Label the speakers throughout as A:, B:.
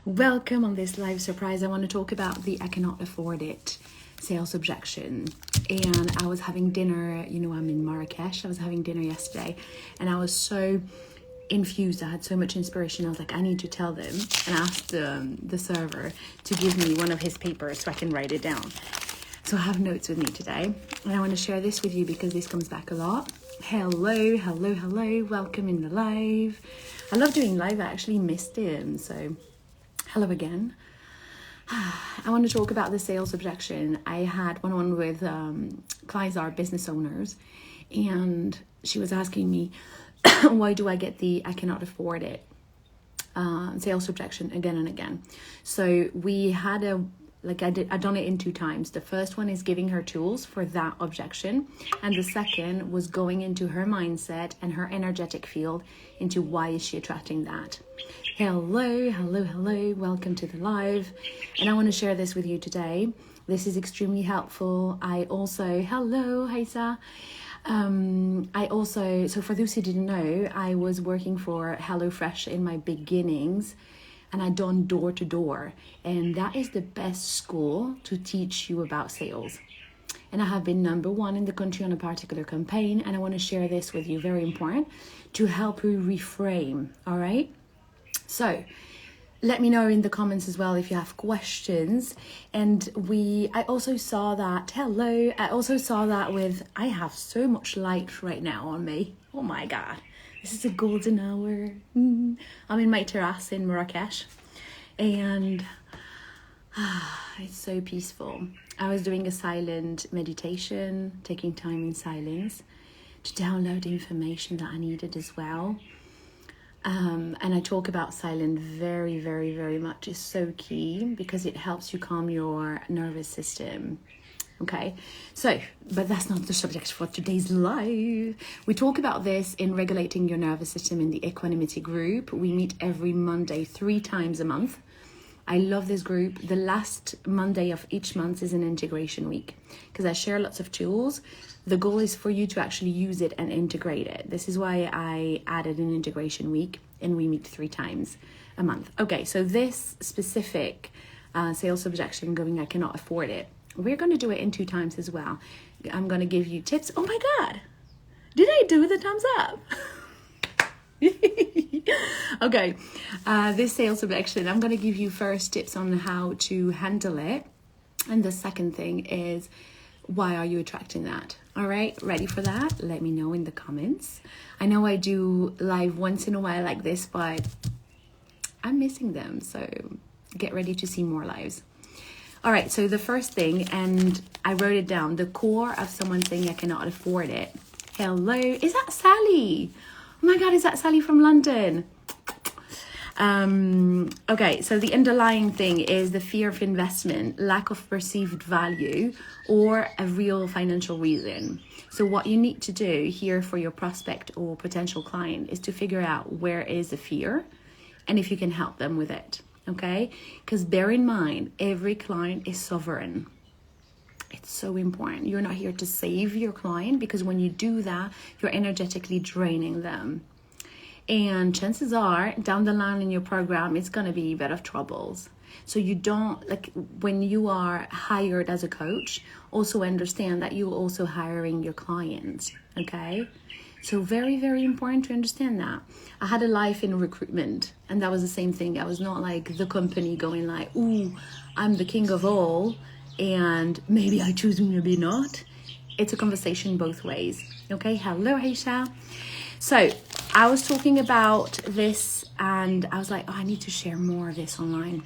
A: Welcome on this live surprise. I want to talk about the I cannot afford it sales objection. And I was having dinner, I'm in Marrakesh. I was having dinner yesterday and I was so infused. I had so much inspiration. I was like, I need to tell them, and I asked the server to give me one of his papers so I can write it down. So I have notes with me today and I want to share this with you because this comes back a lot. Hello. Welcome in the live. I love doing live. I actually missed him. So hello again. I want to talk about the sales objection. I had one with clients are business owners, and she was asking me, why do I get the I cannot afford it sales objection again and again? So we had I done it in 2 times. The first one is giving her tools for that objection, and the second was going into her mindset and her energetic field into why is she attracting that. Hello, welcome to the live, and I want to share this with you today. This is extremely helpful. Hello Haisa. So for those who didn't know, I was working for HelloFresh in my beginnings, and I done door to door, and that is the best school to teach you about sales. And I have been #1 in the country on a particular campaign, and I want to share this with you, very important, to help you reframe, all right? So let me know in the comments as well if you have questions. And I also saw that I have so much light right now on me. Oh my God, this is a golden hour. I'm in my terrace in Marrakesh, and it's so peaceful. I was doing a silent meditation, taking time in silence to download the information that I needed as well. And I talk about silence very, very, very much. It's so key because it helps you calm your nervous system. Okay, but that's not the subject for today's live. We talk about this in regulating your nervous system in the equanimity group. We meet every Monday 3 times a month. I love this group. The last Monday of each month is an integration week because I share lots of tools. The goal is for you to actually use it and integrate it. This is why I added an integration week, and we meet 3 times a month. Okay, so this specific sales objection going, I cannot afford it. We're going to do it in 2 times as well. I'm going to give you tips. Oh my God, did I do the thumbs up? Okay, this sales objection, I'm going to give you first tips on how to handle it. And the second thing is, why are you attracting that? All right, ready for that? Let me know in the comments. I know I do live once in a while like this, but I'm missing them. So get ready to see more lives. All right, so the first thing, and I wrote it down, the core of someone saying I cannot afford it. Hello, is that Sally? Oh my God, is that Sally from London? Okay, so the underlying thing is the fear of investment, lack of perceived value, or a real financial reason. So what you need to do here for your prospect or potential client is to figure out where is the fear and if you can help them with it, okay? Because bear in mind, every client is sovereign. It's so important. You're not here to save your client, because when you do that, you're energetically draining them. And chances are, down the line in your program, it's going to be a bit of troubles. So you don't, when you are hired as a coach, also understand that you're also hiring your clients, okay? So very, very important to understand that. I had a life in recruitment, and that was the same thing. I was not like the company going like, ooh, I'm the king of all, and maybe I choose, maybe not. It's a conversation both ways, okay? Hello, Aisha. So I was talking about this, and I was like, I need to share more of this online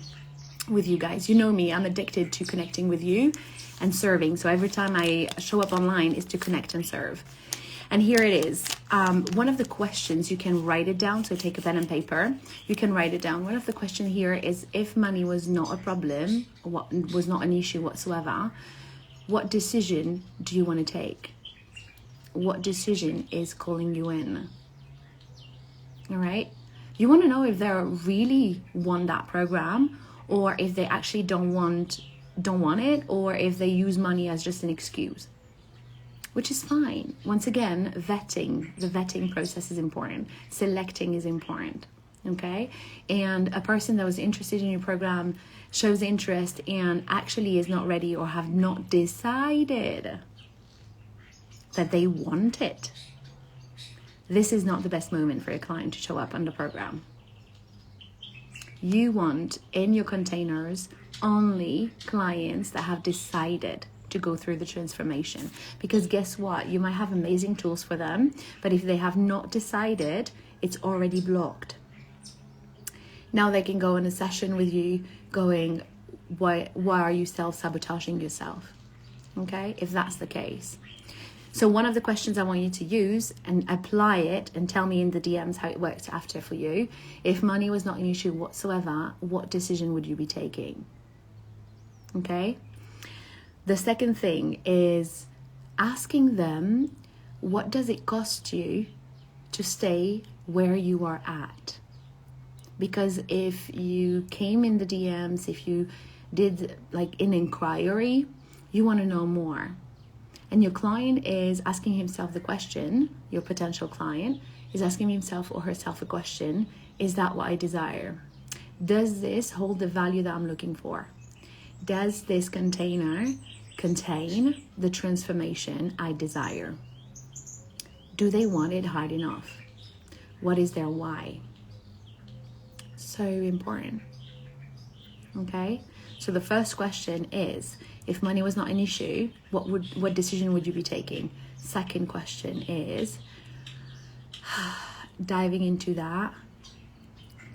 A: with you guys. You know me, I'm addicted to connecting with you and serving. So every time I show up online is to connect and serve. And here it is. One of the questions, you can write it down. So take a pen and paper. You can write it down. One of the questions here is, if money was not a problem, what was not an issue whatsoever, what decision do you want to take? What decision is calling you in? All right. You want to know if they really want that program, or if they actually don't want it, or if they use money as just an excuse, which is fine. Once again, the vetting process is important. Selecting is important. Okay, and a person that was interested in your program shows interest and actually is not ready or have not decided that they want it. This is not the best moment for a client to show up on the program. You want in your containers only clients that have decided to go through the transformation, because guess what, you might have amazing tools for them, but if they have not decided, it's already blocked. Now they can go in a session with you going, why are you self-sabotaging yourself? Okay, if that's the case. So one of the questions I want you to use and apply it and tell me in the DMs how it worked after for you. If money was not an issue whatsoever, what decision would you be taking? Okay. The second thing is asking them, what does it cost you to stay where you are at? Because if you came in the DMs, if you did like an inquiry, you want to know more. And your client is asking himself the question, your potential client is asking himself or herself a question, is that what I desire? Does this hold the value that I'm looking for? Does this container contain the transformation I desire? Do they want it hard enough? What is their why? So important. Okay, so the first question is, if money was not an issue, what decision would you be taking? Second question is, diving into that.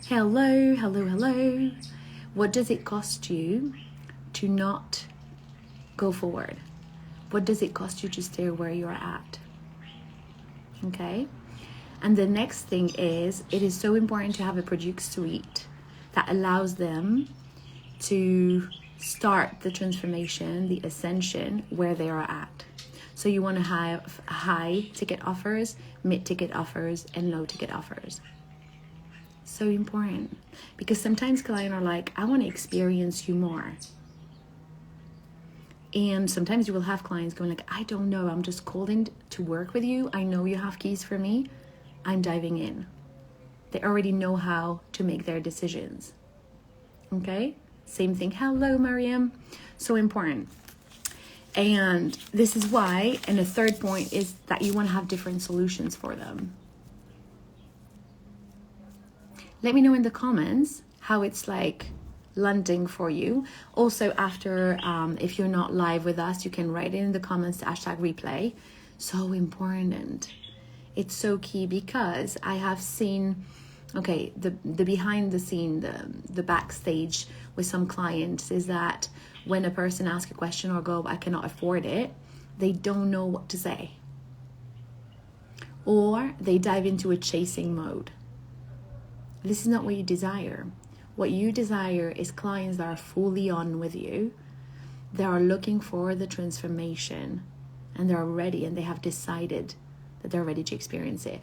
A: Hello. What does it cost you to not go forward? What does it cost you to stay where you're at? Okay. And the next thing is, it is so important to have a project suite that allows them to start the transformation, the ascension, where they are at. So you want to have high ticket offers, mid ticket offers, and low ticket offers. So important, because sometimes clients are like, I want to experience you more. And sometimes you will have clients going like, I don't know, I'm just called in to work with you. I know you have keys for me. I'm diving in. They already know how to make their decisions. Okay? Same thing. Hello, Mariam. So important. And this is why, and the third point is that you want to have different solutions for them. Let me know in the comments how it's like landing for you. Also, after, if you're not live with us, you can write it in the comments, #replay. So important. It's so key, because I have seen, okay, the behind the scene, the backstage with some clients is that when a person asks a question or go, I cannot afford it, they don't know what to say. Or they dive into a chasing mode. This is not what you desire. What you desire is clients that are fully on with you. They are looking for the transformation and they're ready and they have decided that they're ready to experience it.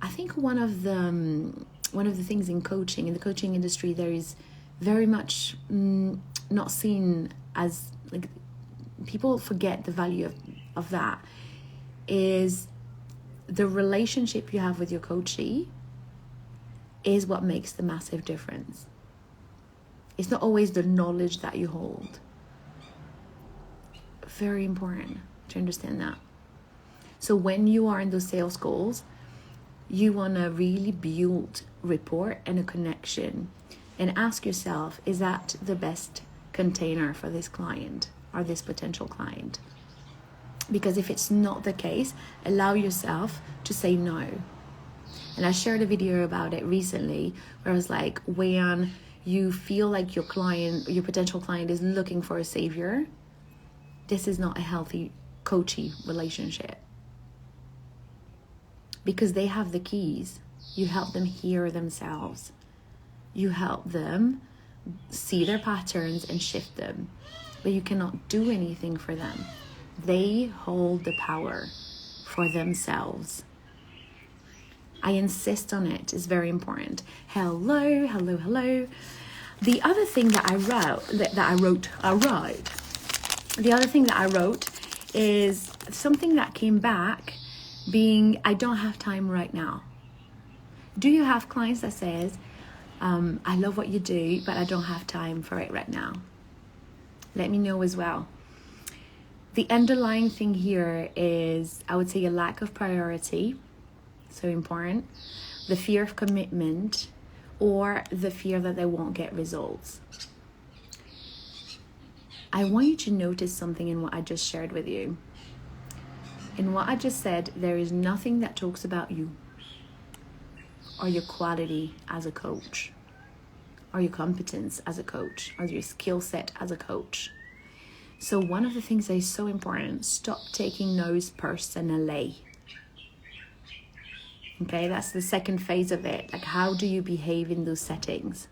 A: I think one of the things in coaching, in the coaching industry, there is very much not seen as, like, people forget the value of that, is the relationship you have with your coachee is what makes the massive difference. It's not always the knowledge that you hold. Very important to understand that. So when you are in those sales goals, you want to really build rapport and a connection and ask yourself, is that the best container for this client or this potential client? Because if it's not the case, allow yourself to say no. And I shared a video about it recently where I was like, when you feel like your client, your potential client is looking for a savior, this is not a healthy coachee relationship. Because they have the keys. You help them hear themselves. You help them see their patterns and shift them. But you cannot do anything for them. They hold the power for themselves. I insist on it. It's very important. Hello. The other thing that I wrote is something that came back being, I don't have time right now. Do you have clients that says, I love what you do, but I don't have time for it right now. Let me know as well. The underlying thing here is, I would say, a lack of priority, so important, the fear of commitment, or the fear that they won't get results. I want you to notice something in what I just shared with you. In what I just said, there is nothing that talks about you or your quality as a coach, or your competence as a coach, or your skill set as a coach. So one of the things that is so important, stop taking no's personally. Okay, that's the second phase of it. Like, how do you behave in those settings?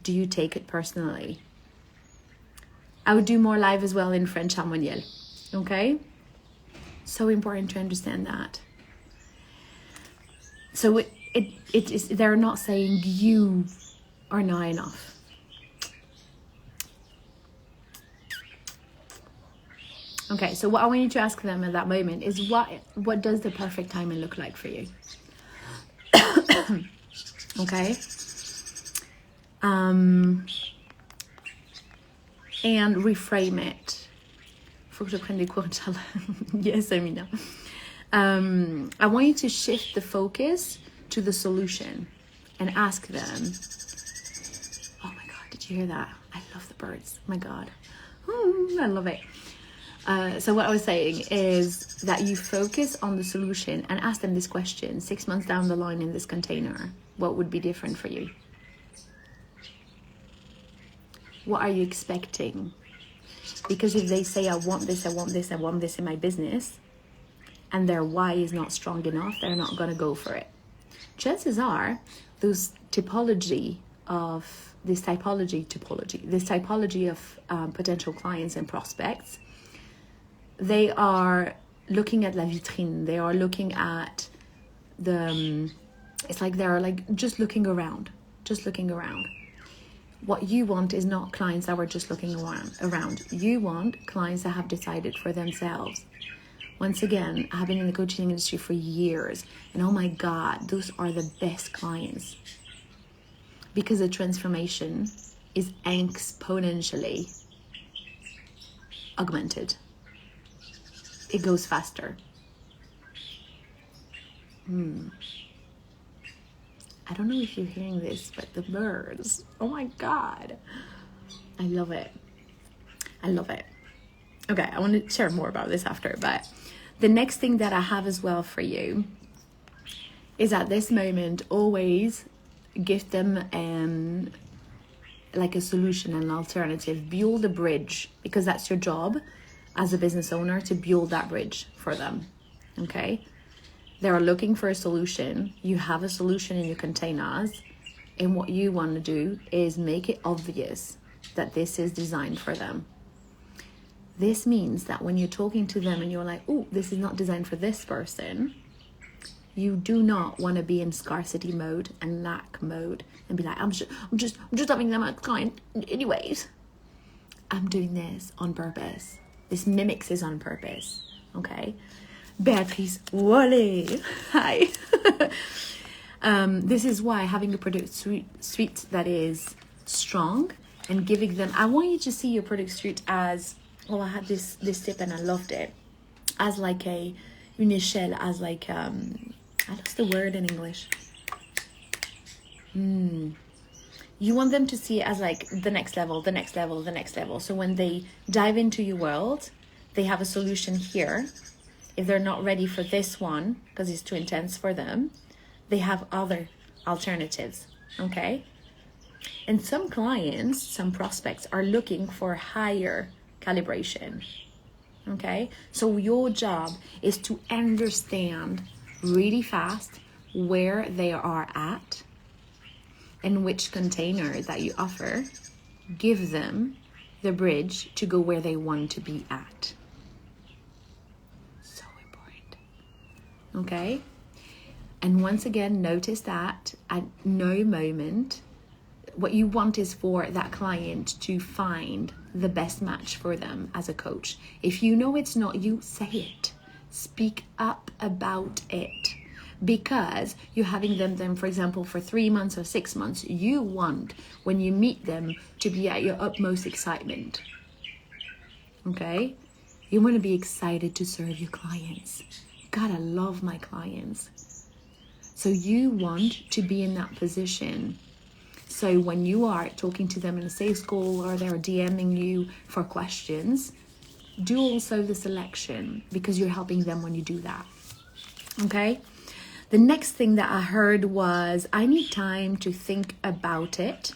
A: Do you take it personally? I would do more live as well in French harmonial. Okay? So important to understand that. So it is, they're not saying you are not enough. Okay, so what I want you to ask them at that moment is, what does the perfect timing look like for you? Okay? And reframe it. Faut que je prenne des cours, Inch'Allah. Yes, Amina. I want you to shift the focus to the solution and ask them, oh my God, did you hear that? I love the birds. Oh my God. I love it. So what I was saying is that you focus on the solution and ask them this question: 6 months down the line in this container, what would be different for you? What are you expecting? Because if they say, I want this, I want this, I want this in my business, and their why is not strong enough, they're not going to go for it. Chances are this typology of potential clients and prospects, they are looking at la vitrine. They are looking at it's like they're like just looking around. What you want is not clients that were just looking around. You want clients that have decided for themselves. Once again, I've been in the coaching industry for years, and oh my God, those are the best clients, because the transformation is exponentially augmented. It goes faster. I don't know if you're hearing this, but the birds, oh my God. I love it. Okay, I want to share more about this after, but the next thing that I have as well for you is, at this moment, always give them like a solution, an alternative. Build a bridge, because that's your job as a business owner, to build that bridge for them. Okay? They're looking for a solution. You have a solution in your containers, and what you want to do is make it obvious that this is designed for them. This means that when you're talking to them and you're like, oh, this is not designed for this person, you do not want to be in scarcity mode and lack mode and be like, I'm just having them as a client anyways. I'm doing this on purpose. This mimics is on purpose. Okay? Beatrice, wale. Hi. This is why having a product suite that is strong and giving them, I want you to see your product suite as, oh, I had this tip and I loved it, as like une échelle, as like, I lost the word in English. You want them to see it as like the next level. So when they dive into your world, they have a solution here. If they're not ready for this one, because it's too intense for them, they have other alternatives, okay? And some clients, some prospects are looking for higher calibration, okay? So your job is to understand really fast where they are at and which container that you offer. Give them the bridge to go where they want to be at. So important, okay? And once again, notice that at no moment, what you want is for that client to find the best match for them as a coach. If you know it's not you, say it. Speak up about it. because you're having them, for example, for 3 months or 6 months. You want, when you meet them, to be at your utmost excitement. Okay? You want to be excited to serve your clients. God, I love my clients. So you want to be in that position. So when you are talking to them in a sales call or they're DMing you for questions, do also the selection, because you're helping them when you do that. Okay? The next thing that I heard was, I need time to think about it.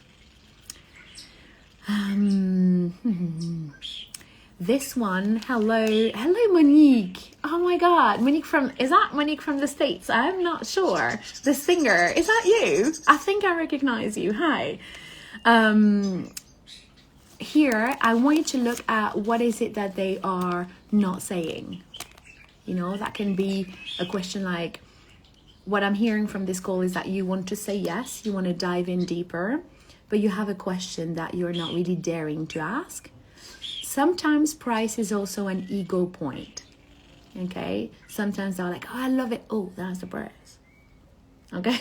A: This one, hello Monique. Oh my God, is that Monique from the States? I'm not sure. The singer, is that you? I think I recognize you. Hi. Here, I want you to look at what is it that they are not saying. You know, that can be a question like, what I'm hearing from this call is that you want to say yes, you want to dive in deeper, but you have a question that you're not really daring to ask. Sometimes price is also an ego point. Okay? Sometimes they're like, oh, I love it. Oh, that's the price. Okay?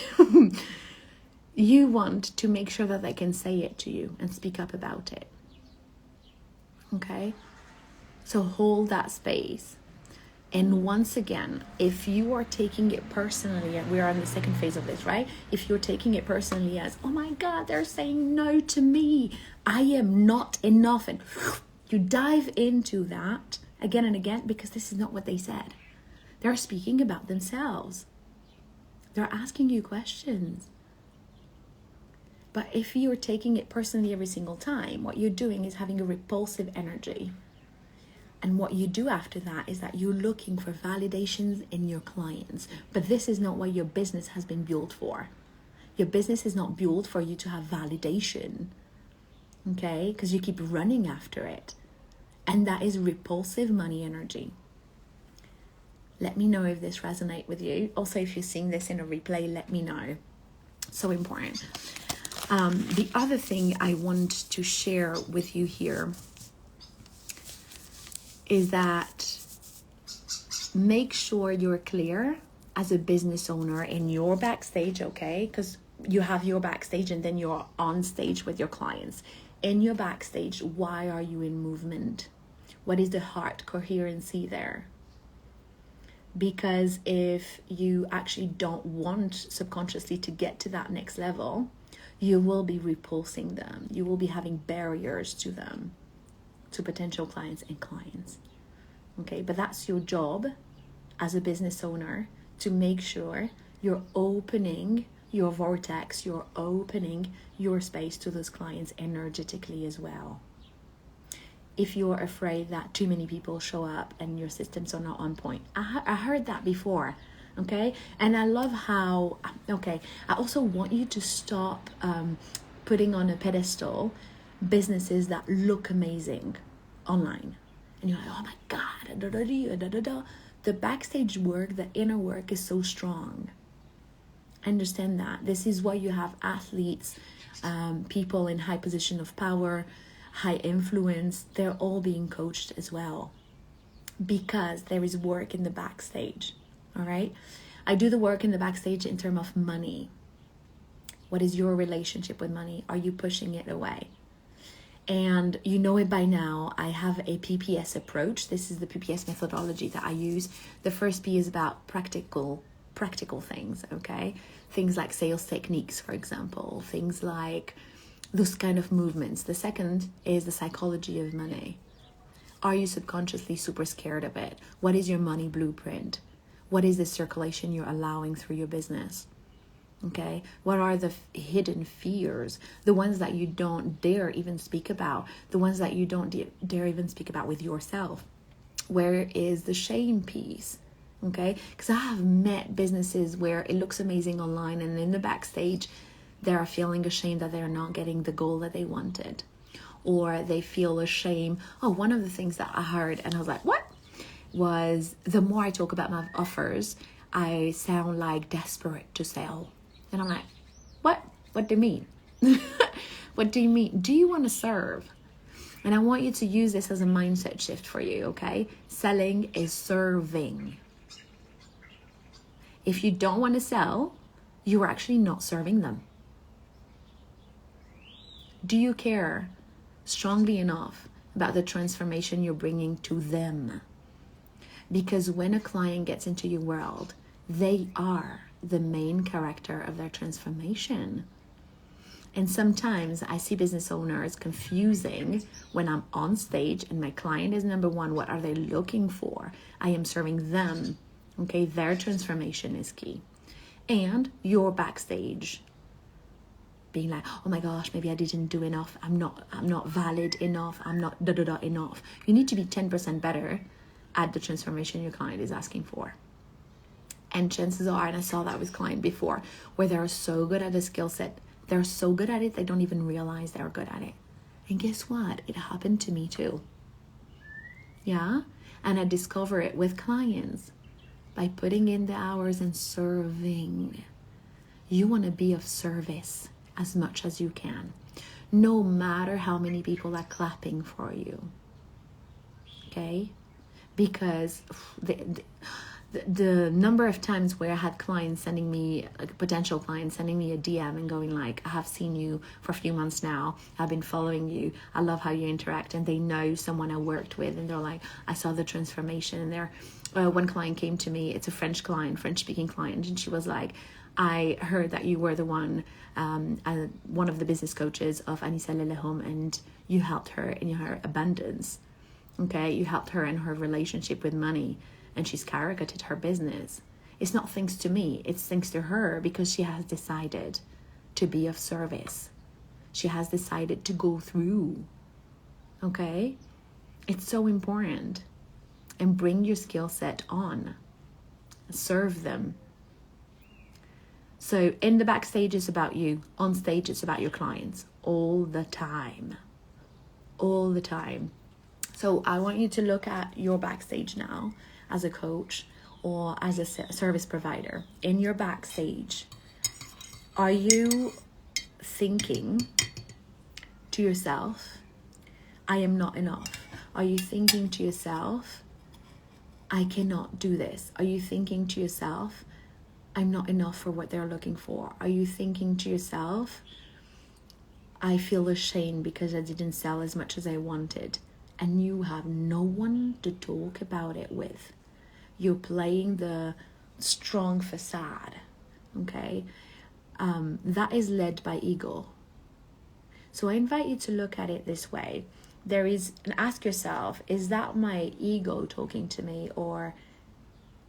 A: You want to make sure that they can say it to you and speak up about it. Okay? So hold that space. And once again, if you are taking it personally, and we are in the second phase of this, right? If you're taking it personally as, oh my God, they're saying no to me, I am not enough, and you dive into that again and again, because this is not what they said. They're speaking about themselves. They're asking you questions. But if you're taking it personally every single time, what you're doing is having a repulsive energy. And what you do after that is that you're looking for validations in your clients. But this is not what your business has been built for. Your business is not built for you to have validation. Okay? Because you keep running after it. And that is repulsive money energy. Let me know if this resonates with you. Also, if you're seeing this in a replay, let me know. So important. The other thing I want to share with you here is that make sure you're clear as a business owner in your backstage, okay? Because you have your backstage and then you're on stage with your clients. In your backstage, why are you in movement? What is the heart coherency there? Because if you actually don't want subconsciously to get to that next level, you will be repulsing them. You will be having barriers to them, to potential clients and clients. Okay, but that's your job as a business owner, to make sure you're opening your vortex, you're opening your space to those clients energetically as well. If you're afraid that too many people show up and your systems are not on point. I heard that before, okay? And I love how, okay, I also want you to stop putting on a pedestal businesses that look amazing online. And you're like, oh my God, the backstage work, the inner work is so strong. Understand that. This is why you have athletes, people in high position of power, high influence. They're all being coached as well, because there is work in the backstage. All right. I do the work in the backstage in terms of money. What is your relationship with money? Are you pushing it away? And you know it by now, I have a PPS approach. This is the PPS methodology that I use. The first P is about practical things, okay? Things like sales techniques, for example. Things like those kind of movements. The second is the psychology of money. Are you subconsciously super scared of it? What is your money blueprint? What is the circulation you're allowing through your business? Okay, what are the hidden fears? The ones that you don't dare even speak about. The ones that you don't dare even speak about with yourself. Where is the shame piece? Okay, because I have met businesses where it looks amazing online, and in the backstage, they are feeling ashamed that they're not getting the goal that they wanted. Or they feel ashamed. Oh, one of the things that I heard, and I was like, what? Was the more I talk about my offers, I sound like desperate to sell. And I'm like, what? What do you mean? What do you mean? Do you want to serve? And I want you to use this as a mindset shift for you, okay? Selling is serving. If you don't want to sell, you are actually not serving them. Do you care strongly enough about the transformation you're bringing to them? Because when a client gets into your world, they are the main character of their transformation. And sometimes I see business owners confusing when I'm on stage and my client is number one. What are they looking for? I am serving them. Okay, their transformation is key. And you're backstage, being like, oh my gosh, maybe I didn't do enough. I'm not valid enough. I'm not enough. You need to be 10% better at the transformation your client is asking for. And chances are, and I saw that with client before, where they're so good at a skill set, they're so good at it, they don't even realize they're good at it. And guess what? It happened to me too. Yeah? And I discover it with clients by putting in the hours and serving. You want to be of service as much as you can, no matter how many people are clapping for you. Okay? Because the number of times where I had clients sending me, potential clients sending me a DM and going like, I have seen you for a few months now. I've been following you. I love how you interact. And they know someone I worked with. And they're like, I saw the transformation. And one client came to me. It's a French client, French speaking client. And she was like, I heard that you were the one of the business coaches of Anissa Lelehom, and you helped her in her abundance. Okay, you helped her in her relationship with money, and she's skyrocketed her business. It's not thanks to me, it's thanks to her, because she has decided to be of service. She has decided to go through. Okay, it's so important. And bring your skill set on. Serve them. So in the backstage, it's about you. On stage, it's about your clients. All the time. All the time. So I want you to look at your backstage now as a coach or as a service provider. In your backstage, are you thinking to yourself, I am not enough? Are you thinking to yourself, I cannot do this? Are you thinking to yourself, I'm not enough for what they're looking for? Are you thinking to yourself, I feel ashamed because I didn't sell as much as I wanted? And you have no one to talk about it with. You're playing the strong facade, okay? That is led by ego. So I invite you to look at it this way. And ask yourself, is that my ego talking to me, or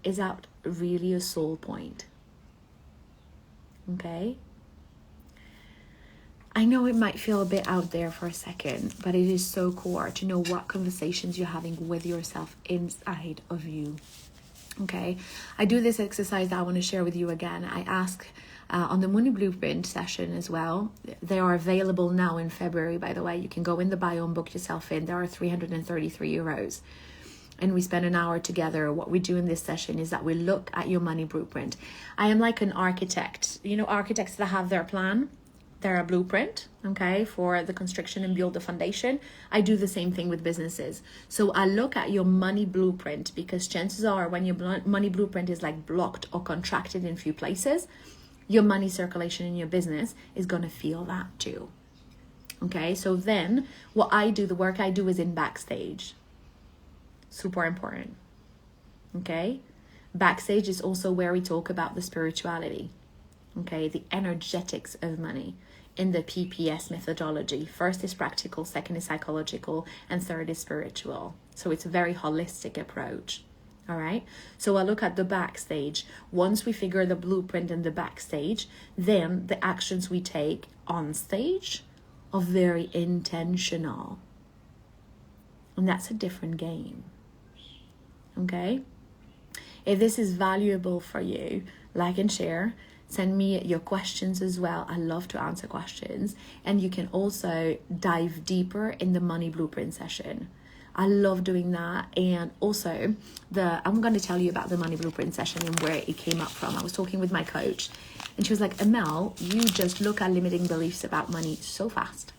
A: is that really a soul point? Okay? I know it might feel a bit out there for a second, but it is so core to know what conversations you're having with yourself inside of you. Okay? I do this exercise that I want to share with you again. I ask on the Money Blueprint session as well. They are available now in February, by the way. You can go in the bio and book yourself in. There are 333 euros. And we spend an hour together. What we do in this session is that we look at your money blueprint. I am like an architect. You know, architects that have their plan, their blueprint, okay, for the construction and build the foundation. I do the same thing with businesses. So I look at your money blueprint, because chances are when your money blueprint is like blocked or contracted in a few places, your money circulation in your business is going to feel that too. Okay, so then the work I do is in backstage. Super important. Okay, backstage is also where we talk about the spirituality. Okay, the energetics of money in the PPS methodology. First is practical, second is psychological, and third is spiritual. So it's a very holistic approach. All right, so I look at the backstage. Once we figure the blueprint in the backstage, then the actions we take on stage are very intentional. And that's a different game. Okay, if this is valuable for you, like and share. Send me your questions as well. I love to answer questions. And you can also dive deeper in the money blueprint session. I love doing that. And also I'm going to tell you about the money blueprint session and where it came up from. I was talking with my coach and she was like, Amel, you just look at limiting beliefs about money so fast.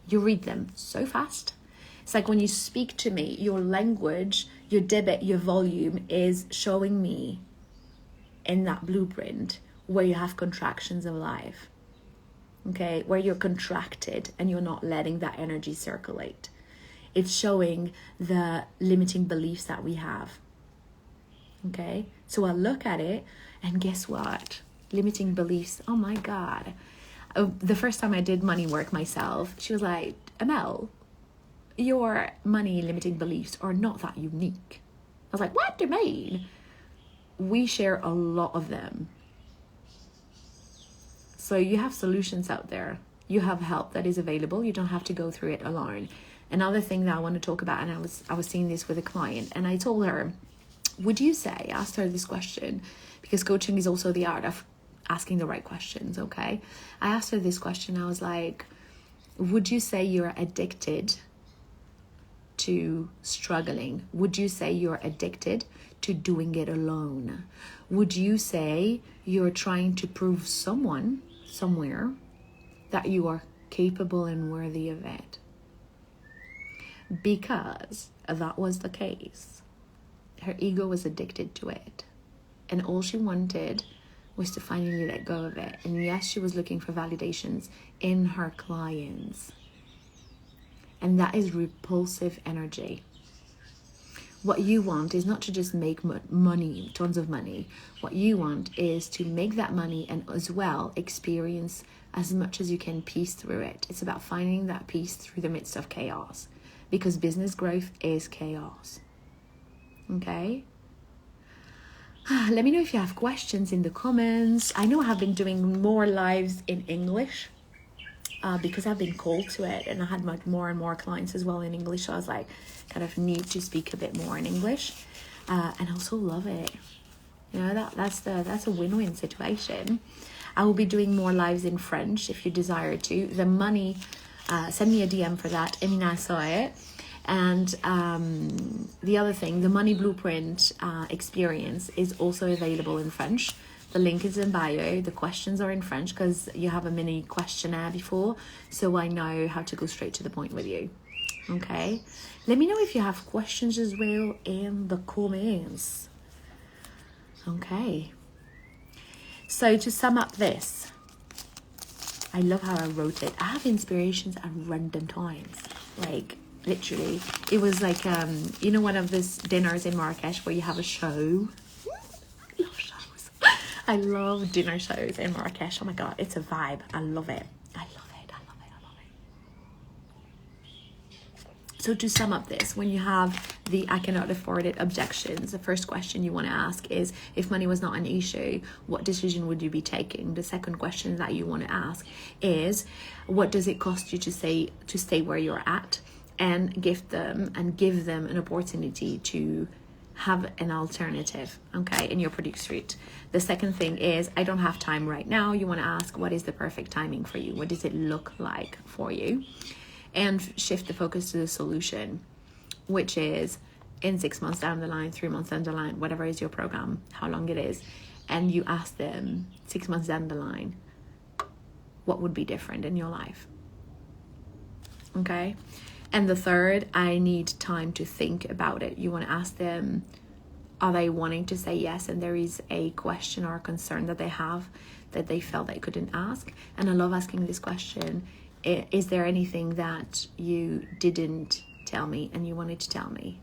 A: You read them so fast. It's like when you speak to me, your language, your debit, your volume is showing me in that blueprint where you have contractions of life, okay, where you're contracted and you're not letting that energy circulate. It's showing the limiting beliefs that we have, okay? So I look at it, and guess what? Limiting beliefs, oh my God. The first time I did money work myself, she was like, Amel, your money limiting beliefs are not that unique. I was like, what do you mean? We share a lot of them. So you have solutions out there. You have help that is available. You don't have to go through it alone. Another thing that I want to talk about, and I was seeing this with a client, and I told her, would you say, I asked her this question, because coaching is also the art of asking the right questions, okay? I asked her this question. I was like, would you say you're addicted to struggling? Would you say you're addicted to doing it alone? Would you say you're trying to prove someone somewhere that you are capable and worthy of it? Because that was the case. Her ego was addicted to it, and all she wanted was to finally let go of it. And yes, she was looking for validations in her clients, and that is repulsive energy. What you want is not to just make money, tons of money. What you want is to make that money and as well experience as much as you can peace through it. It's about finding that peace through the midst of chaos, because business growth is chaos. Okay? Let me know if you have questions in the comments. I know I have been doing more lives in English because I've been called to it, and I had more and more clients as well in English. So I was like, kind of need to speak a bit more in English, and I also love it. You know, that's a win-win situation. I will be doing more lives in French if you desire to. The money, send me a DM for that. Emina saw it. And the other thing, the money blueprint experience is also available in French. The link is in bio. The questions are in French because you have a mini questionnaire before, so I know how to go straight to the point with you. Okay, let me know if you have questions as well in the comments. Okay, so to sum up this, I love how I wrote it. I have inspirations at random times, like literally. It was like you know, one of these dinners in Marrakesh where you have a show. I love shows. I love dinner shows in Marrakesh. Oh my God, it's a vibe. I love it. So to sum up this, when you have the I cannot afford it objections, the first question you want to ask is, if money was not an issue, what decision would you be taking? The second question that you want to ask is, what does it cost you to stay where you're at? And give them an opportunity to have an alternative, okay, in your product suite. The second thing is, I don't have time right now. You want to ask, what is the perfect timing for you? What does it look like for you? And shift the focus to the solution, which is in 6 months down the line, 3 months down the line, whatever is your program, how long it is. And you ask them 6 months down the line, what would be different in your life? Okay. And the third, I need time to think about it. You want to ask them, are they wanting to say yes? And there is a question or a concern that they have that they felt they couldn't ask. And I love asking this question. Is there anything that you didn't tell me and you wanted to tell me?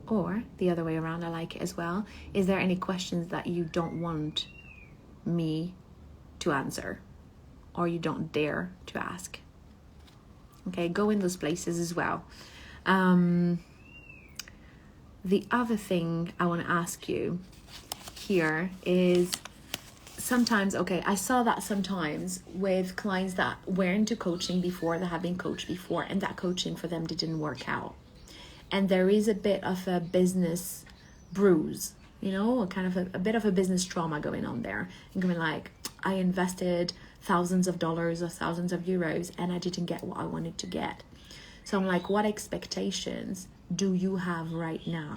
A: Or the other way around, I like it as well. Is there any questions that you don't want me to answer or you don't dare to ask? Okay, go in those places as well. The other thing I want to ask you here is, sometimes, okay, I saw that sometimes with clients that were into coaching before, that have been coached before, and that coaching for them didn't work out. And there is a bit of a business bruise, you know, a kind of a bit of a business trauma going on there. And going like, I invested thousands of dollars or thousands of euros and I didn't get what I wanted to get. So I'm like, what expectations do you have right now?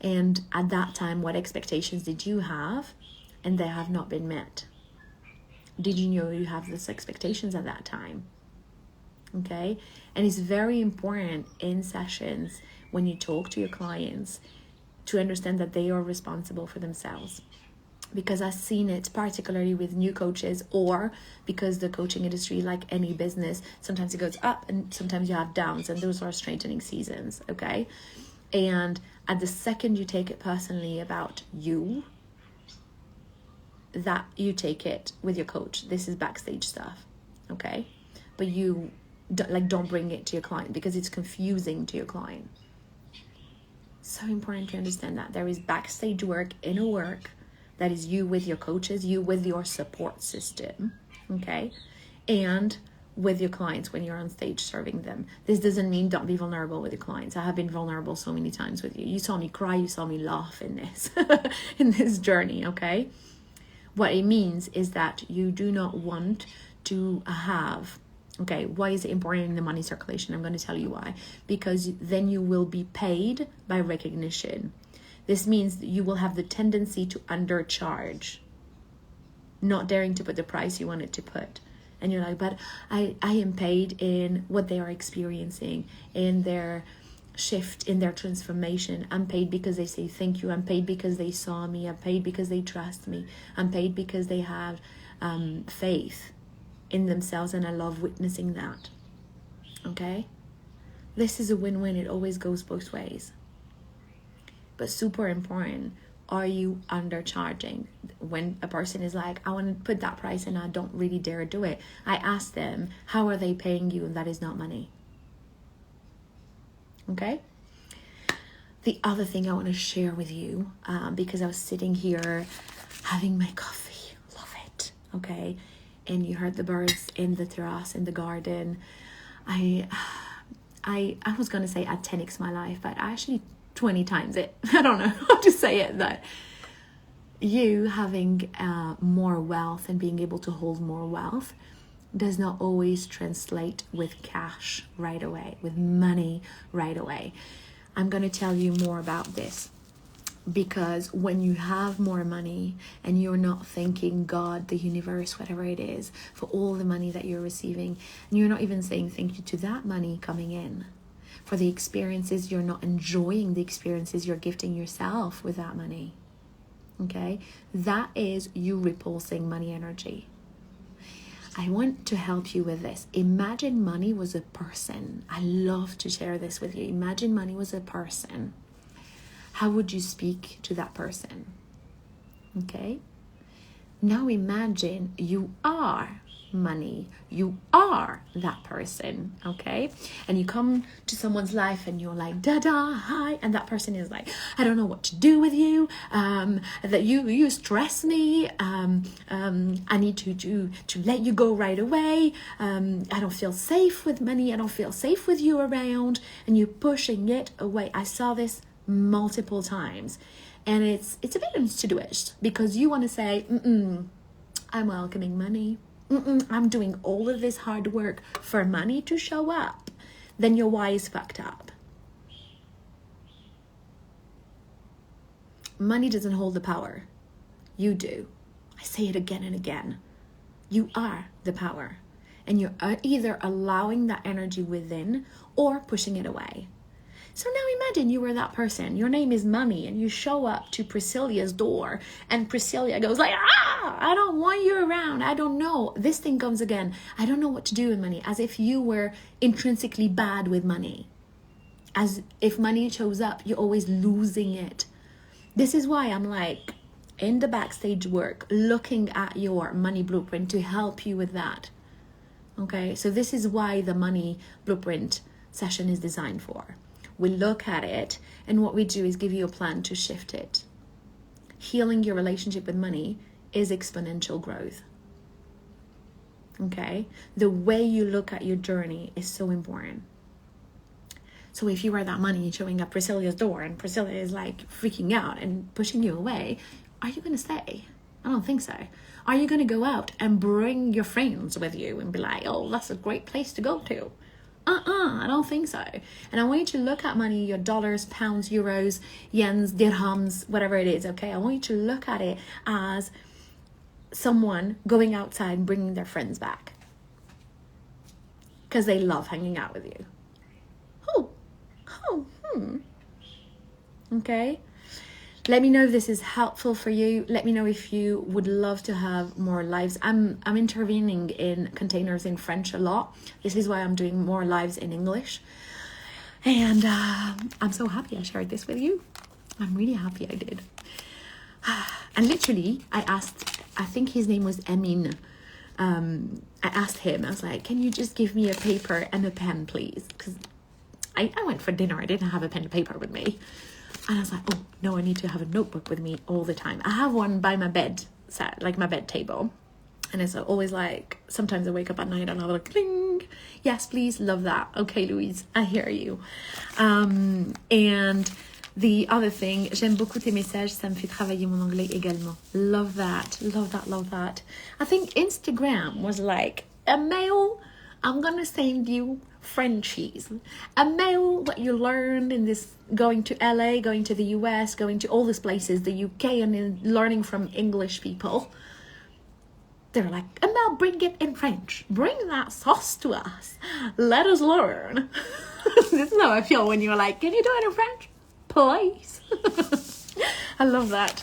A: And at that time, what expectations did you have? And they have not been met. Did you know you have these expectations at that time? Okay. And it's very important in sessions when you talk to your clients to understand that they are responsible for themselves. because I've seen it particularly with new coaches, or because the coaching industry, like any business, sometimes it goes up and sometimes you have downs, and those are straightening seasons, okay? And at the second you take it personally about you, that you take it with your coach. This is backstage stuff, okay? But you don't bring it to your client because it's confusing to your client. So important to understand that there is backstage work, inner work, that is you with your coaches, you with your support system, okay? And with your clients when you're on stage serving them. This doesn't mean don't be vulnerable with your clients. I have been vulnerable so many times with you. You saw me cry, you saw me laugh in this, in this journey, okay? What it means is that you do not want to have, okay, why is it important in the money circulation? I'm going to tell you why. Because then you will be paid by recognition. This means that you will have the tendency to undercharge, not daring to put the price you want it to put. And you're like, but I am paid in what they are experiencing, in their shift, in their transformation. I'm paid because they say thank you. I'm paid because they saw me. I'm paid because they trust me. I'm paid because they have faith in themselves, and I love witnessing that. Okay? This is a win-win. It always goes both ways. But super important, are you undercharging? When a person is like, I want to put that price and I don't really dare do it, I ask them, how are they paying you? And that is not money. Okay? The other thing I want to share with you, because I was sitting here having my coffee, love it, okay? And you heard the birds in the terrace, in the garden. I was going to say I 10x my life, but I actually 20 times it. I don't know how to say it, that you having more wealth and being able to hold more wealth does not always translate with cash right away, with money right away. I'm going to tell you more about this, because when you have more money and you're not thanking God, the universe, whatever it is, for all the money that you're receiving, and you're not even saying thank you to that money coming in, for the experiences, you're not enjoying the experiences you're gifting yourself with that money, okay? That is you repulsing money energy. I want to help you with this. Imagine money was a person. I love to share this with you. Imagine money was a person. How would you speak to that person? Okay? Now imagine you are money. You are that person, okay? And you come to someone's life and you're like, da-da, hi. And that person is like, I don't know what to do with you. That you stress me. I need to let you go right away. I don't feel safe with money. I don't feel safe with you around. And you're pushing it away. I saw this multiple times. And it's a bit insidious, because you want to say, I'm welcoming money. I'm doing all of this hard work for money to show up. Then your why is fucked up. Money doesn't hold the power. You do. I say it again and again. You are the power. And you're either allowing that energy within or pushing it away. So now imagine you were that person. Your name is Money, and you show up to Priscilla's door, and Priscilla goes like, I don't want you around. I don't know. This thing comes again. I don't know what to do with money. As if you were intrinsically bad with money. As if money shows up, you're always losing it. This is why I'm like, in the backstage work, looking at your money blueprint to help you with that. Okay, so this is why the money blueprint session is designed for. We look at it, and what we do is give you a plan to shift it. Healing your relationship with money is exponential growth. Okay? The way you look at your journey is so important. So if you are that money showing up Priscilla's door, and Priscilla is like freaking out and pushing you away, are you going to stay? I don't think so. Are you going to go out and bring your friends with you and be like, oh, that's a great place to go to? I don't think so. And I want you to look at money, your dollars, pounds, euros, yens, dirhams, whatever it is, okay? I want you to look at it as someone going outside and bringing their friends back. Because they love hanging out with you. Okay? Let me know if this is helpful for you. Let me know if you would love to have more lives. I'm intervening in containers in French a lot. This is why I'm doing more lives in English. And I'm so happy I shared this with you. I'm really happy I did. And literally, I asked, I think his name was Emin. I asked him, I was like, can you just give me a paper and a pen, please? Because I went for dinner. I didn't have a pen and paper with me. And I was like, oh, no, I need to have a notebook with me all the time. I have one by my bed set, like my bed table. And it's always like, sometimes I wake up at night and I'll like, cling. Yes, please. Love that. Okay, Louise, I hear you. And the other thing, j'aime beaucoup tes messages. Ça me fait travailler mon anglais également. Love that. Love that. Love that. I think Instagram was like, a mail, I'm going to send you Frenchies. A mail that you learned in this, going to LA, going to the US, going to all these places, the UK, and then learning from English people. They're like, Amel, bring it in French. Bring that sauce to us. Let us learn. This is how I feel when you're like, can you do it in French? Please. I love that.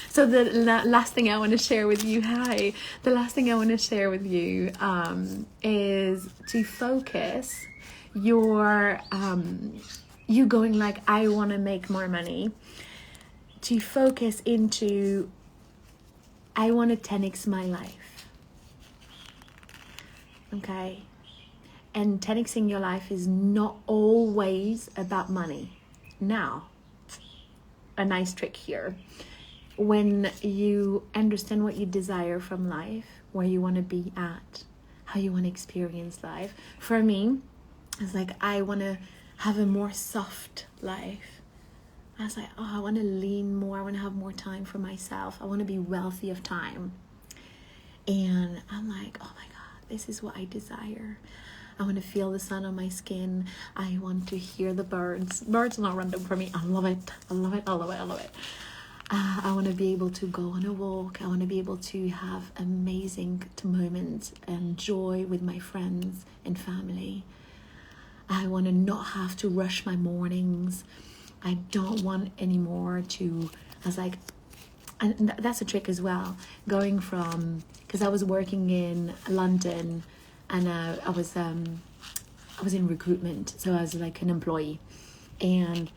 A: So the last thing I want to share with you, the last thing I want to share with you is to focus your, you going like, I want to make more money, to focus into, I want to 10x my life. Okay? And 10xing your life is not always about money. Now, a nice trick here. When you understand what you desire from life, where you want to be at, how you want to experience life. For me, it's like, I want to have a more soft life. I was like, oh, I want to lean more. I want to have more time for myself. I want to be wealthy of time. And I'm like, oh my God, this is what I desire. I want to feel the sun on my skin. I want to hear the birds. Birds are not random for me. I love it. I love it. I love it. I love it. I want to be able to go on a walk. I want to be able to have amazing moments and joy with my friends and family. I want to not have to rush my mornings. I don't want anymore to, I was like, and that's a trick as well. Going from, because I was working in London and I was in recruitment. So I was like an employee. And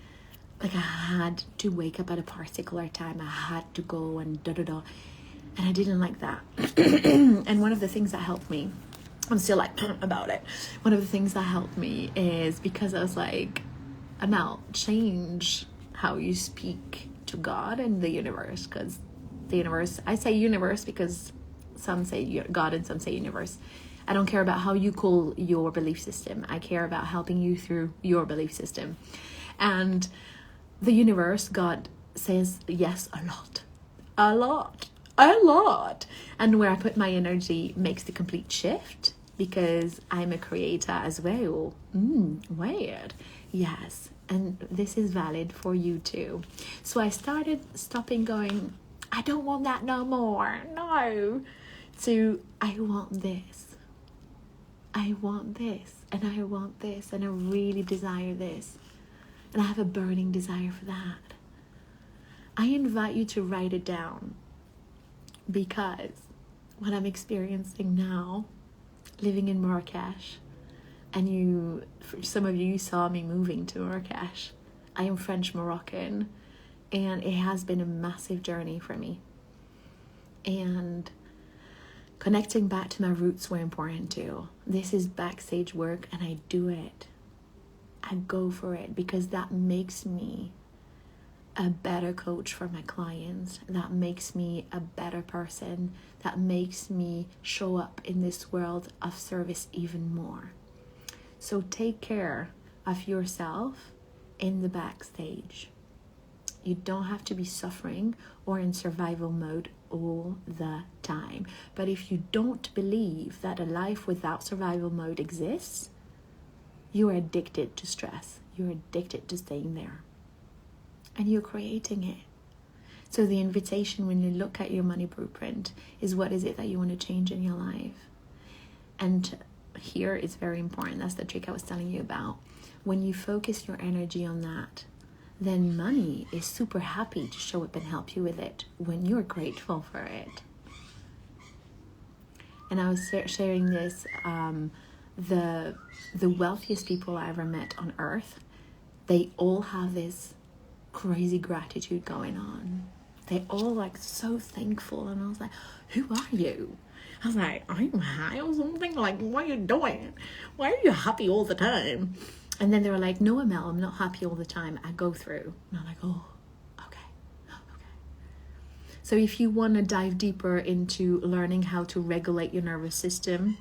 A: like I had to wake up at a particular time. I had to go and da-da-da. And I didn't like that. And one of the things that helped me, I'm still like about it. One of the things that helped me is because I was like, now change how you speak to God and the universe. Because the universe, I say universe because some say God and some say universe. I don't care about how you call your belief system. I care about helping you through your belief system. And the universe, God, says yes a lot. A lot. A lot. And where I put my energy makes the complete shift because I'm a creator as well. Weird. Yes. And this is valid for you too. So I started stopping going, I don't want that no more. No. To, I want this. I want this. And I want this. And I really desire this. And I have a burning desire for that. I invite you to write it down because what I'm experiencing now, living in Marrakesh, and some of you saw me moving to Marrakesh. I am French Moroccan, and it has been a massive journey for me. And connecting back to my roots were important too. This is backstage work, and I do it. I go for it because that makes me a better coach for my clients. That makes me a better person. That makes me show up in this world of service even more. So take care of yourself in the backstage. You don't have to be suffering or in survival mode all the time. But if you don't believe that a life without survival mode exists, you are addicted to stress. You're addicted to staying there. And you're creating it. So the invitation when you look at your money blueprint is, what is it that you want to change in your life? And here is very important. That's the trick I was telling you about. When you focus your energy on that, then money is super happy to show up and help you with it when you're grateful for it. And I was sharing this, the wealthiest people I ever met on earth, they all have this crazy gratitude going on. They all like so thankful. And I was like, who are you? I was like, I'm high or something. Like, what are you doing? Why are you happy all the time? And then they were like, no, Amel, I'm not happy all the time. I go through. And I'm like, oh, okay. So if you want to dive deeper into learning how to regulate your nervous system,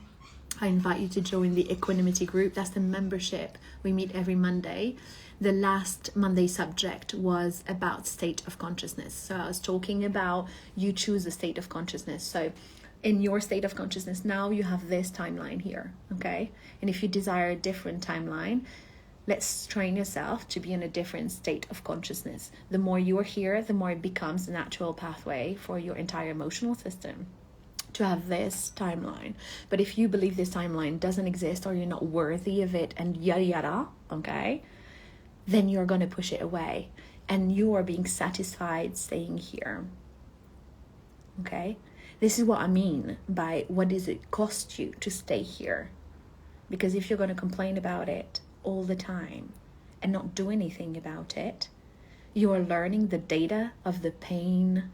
A: I invite you to join the Equanimity group. That's the membership. We meet every Monday. The last Monday subject was about state of consciousness. So I was talking about you choose a state of consciousness. So in your state of consciousness now, you have this timeline here, okay? And if you desire a different timeline, let's train yourself to be in a different state of consciousness. The more you are here, the more it becomes a natural pathway for your entire emotional system to have this timeline. But if you believe this timeline doesn't exist or you're not worthy of it and yada yada, okay, then you're going to push it away and you are being satisfied staying here. Okay, this is what I mean by what does it cost you to stay here? Because if you're going to complain about it all the time and not do anything about it, you are learning the data of the pain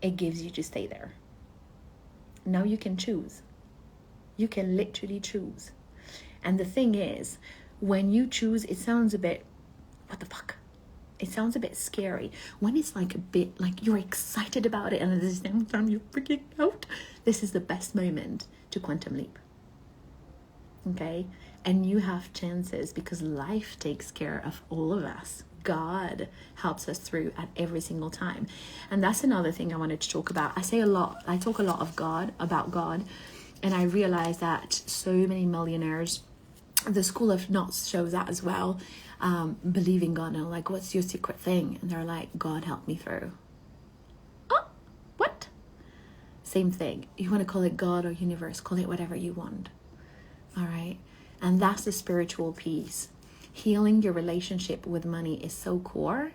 A: it gives you to stay there. Now you can choose. You can literally choose. And the thing is, when you choose, it sounds a bit, what the fuck? It sounds a bit scary. When it's like a bit like you're excited about it and at the same time you're freaking out, this is the best moment to quantum leap. Okay? And you have chances because life takes care of all of us. God helps us through at every single time. And that's another thing I wanted to talk about. I talk a lot of God, about God, and I realize that so many millionaires, the School of Knots shows that as well, believe in God. And like, what's your secret thing? And they're like, God help me through. Oh, what? Same thing. You want to call it God or universe, call it whatever you want. All right. And that's the spiritual piece. Healing your relationship with money is so core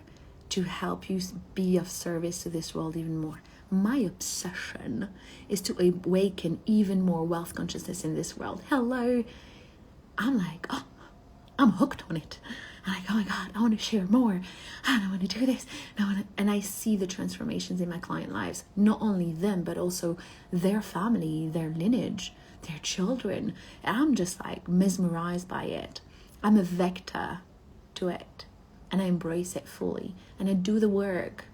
A: to help you be of service to this world even more. My obsession is to awaken even more wealth consciousness in this world. Hello. I'm like, oh, I'm hooked on it. I'm like, oh my God, I want to share more. And I want to do this. And I see the transformations in my client lives. Not only them, but also their family, their lineage, their children. And I'm just like mesmerized by it. I'm a vector to it. And I embrace it fully. And I do the work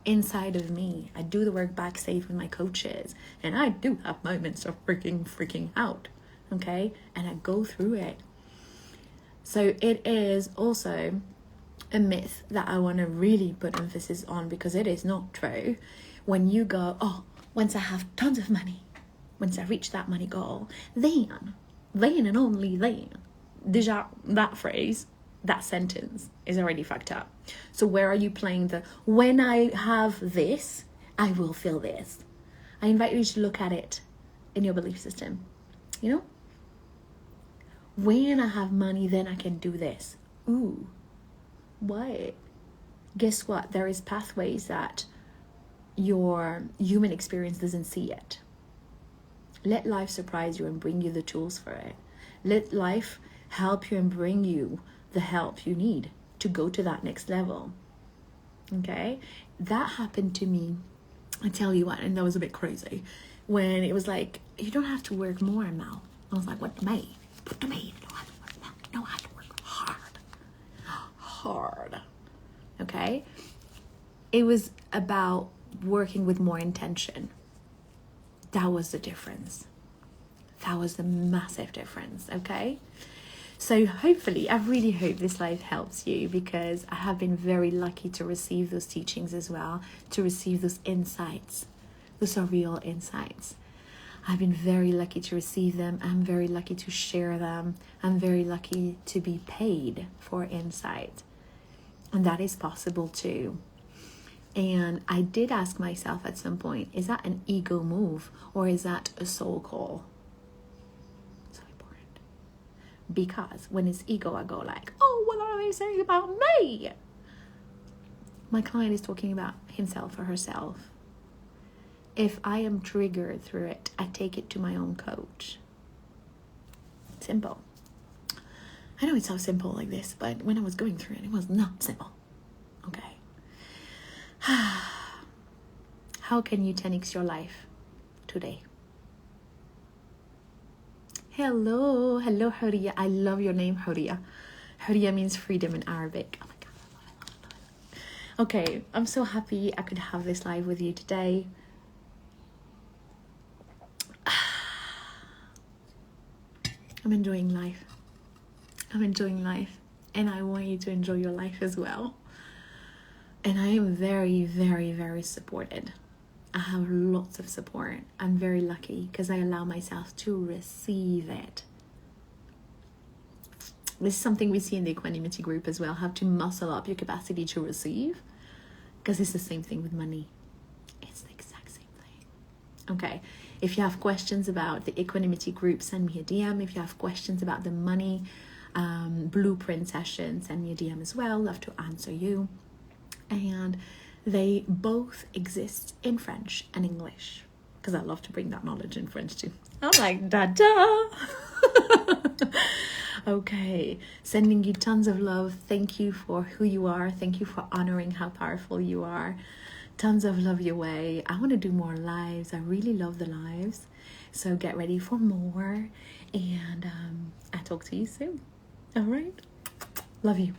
A: inside of me. I do the work backstage with my coaches. And I do have moments of freaking out. Okay? And I go through it. So it is also a myth that I want to really put emphasis on because it is not true. When you go, oh, once I have tons of money, once I reach that money goal, then and only then. Déjà, that phrase, that sentence is already fucked up. So where are you playing the, when I have this, I will feel this. I invite you to look at it in your belief system. You know? When I have money, then I can do this. Ooh, what? Guess what? There is pathways that your human experience doesn't see yet. Let life surprise you and bring you the tools for it. Let life help you and bring you the help you need to go to that next level. Okay? That happened to me, I tell you what, and that was a bit crazy. When it was like, you don't have to work more now. I was like, what do me? What do me? No, I have to work hard. Okay? It was about working with more intention. That was the difference. That was the massive difference, okay? So hopefully, I really hope this life helps you because I have been very lucky to receive those teachings as well, to receive those insights. Those are real insights. I've been very lucky to receive them. I'm very lucky to share them. I'm very lucky to be paid for insight. And that is possible too. And I did ask myself at some point, is that an ego move or is that a soul call? So important. Because when it's ego, I go like, oh, what are they saying about me? my client is talking about himself or herself. If I am triggered through it, I take it to my own coach. Simple. I know it sounds simple like this, but when I was going through it, it was not simple. Okay. How can you 10x your life today? Hello, Huriya. I love your name, Huriya. Huriya means freedom in Arabic. Oh my God, I love it. Okay, I'm so happy I could have this live with you today. I'm enjoying life. And I want you to enjoy your life as well. And I am very, very, very supported. I have lots of support. I'm very lucky because I allow myself to receive it. This is something we see in the equanimity group as well. How to muscle up your capacity to receive. Because it's the same thing with money. It's the exact same thing. Okay. If you have questions about the equanimity group, send me a DM. If you have questions about the money blueprint session, send me a DM as well. Love to answer you. And they both exist in French and English, because I love to bring that knowledge in French too. I'm like, da-da! Okay, sending you tons of love. Thank you for who you are. Thank you for honoring how powerful you are. Tons of love your way. I want to do more lives. I really love the lives. So get ready for more. And I'll talk to you soon. All right? Love you.